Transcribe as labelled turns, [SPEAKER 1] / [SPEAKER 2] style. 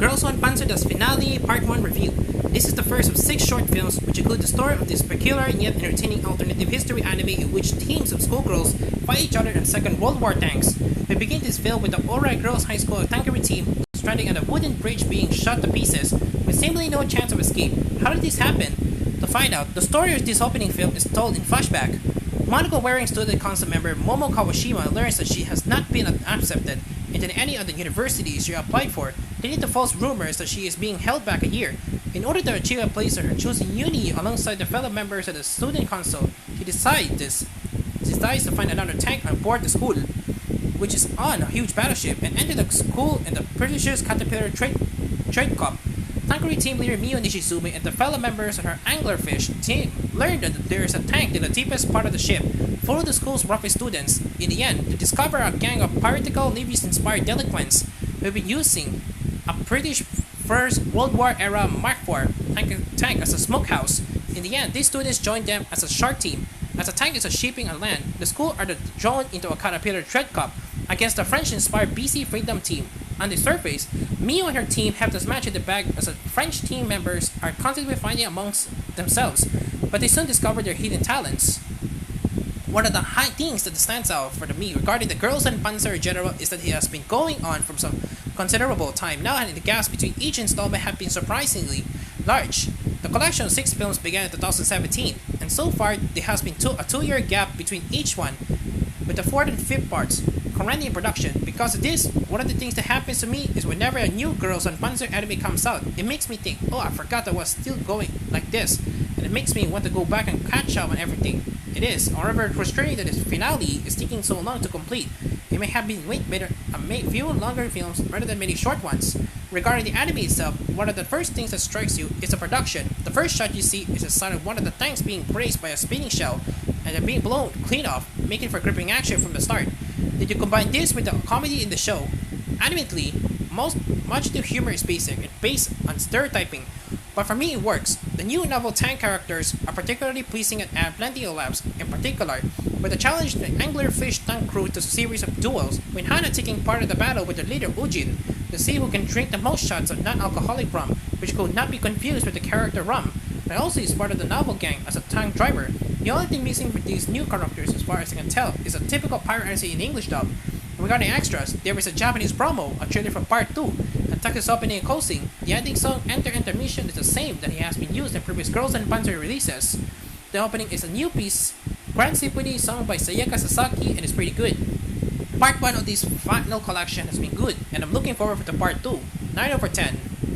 [SPEAKER 1] Girls on Panzer's finale Part 1 review. This is the first of 6 short films which include the story of this peculiar yet entertaining alternative history anime in which teams of schoolgirls fight each other in Second World War tanks. We begin this film with the Ora Girls High School tankery team stranding on a wooden bridge being shot to pieces with seemingly no chance of escape. How did this happen? To find out, the story of this opening film is told in flashback. Monocle-wearing student council member Momo Kawashima learns that she has not been accepted into any of the universities she applied for, leading to false rumors that she is being held back a year. In order to achieve a place at her chosen uni alongside the fellow members of the student council, she decides to find another tank on board the school, which is on a huge battleship, and enter the school in the prestigious Caterpillar Trade Cup. Tankery team leader Mio Nishizumi and the fellow members of her anglerfish team learn that there is a tank in the deepest part of the ship, full of the school's roughest students. In the end, they discover a gang of piratical Navy's-inspired delinquents who have been using a British First World War era Mark IV tank as a smokehouse. In the end, these students join them as a shark team. As the tank is shipping on land, the school are drawn into a Caterpillar Trade Cup against the French-inspired BC Freedom team. On the surface, Mio and her team have this match in the bag as the French team members are constantly fighting amongst themselves, but they soon discover their hidden talents. One of the high things that stands out for me regarding the Girls and Panzer in general is that it has been going on for some considerable time now, and the gaps between each installment have been surprisingly large. The collection of 6 films began in 2017, and so far there has been a 2-year gap between each one, with the 4th and 5th parts currently in production. Because of this, one of the things that happens to me is whenever a new Girls on Panzer anime comes out, it makes me think, oh, I forgot that was still going like this, and it makes me want to go back and catch up on everything. It is, however, frustrating that its finale is taking so long to complete. It may have been better a few longer films rather than many short ones. Regarding the anime itself, one of the first things that strikes you is the production. The first shot you see is a shot of one of the tanks being grazed by a spinning shell and then being blown clean off, making for gripping action from the start. Then you combine this with the comedy in the show. Admittedly, much of the humor is basic and based on stereotyping, but for me it works. The new novel tank characters are particularly pleasing and add plenty of laughs, in particular with the challenge the anglerfish tank crew to a series of duels, with Hana taking part in the battle with the leader Ujin to see who can drink the most shots of non-alcoholic rum, which could not be confused with the character Rum, and also is part of the novel gang as a tank driver. The only thing missing with these new characters, as far as I can tell, is a typical piracy in English dub. Regarding extras, there is a Japanese promo, a trailer for Part 2, and Texas opening and closing. The ending song, Enter Intermission, is the same that has been used in previous Girls and Panzer releases. The opening is a new piece, Grand Symphony, sung by Sayaka Sasaki, and is pretty good. Part 1 of this final collection has been good, and I'm looking forward to Part 2. 9 over 10.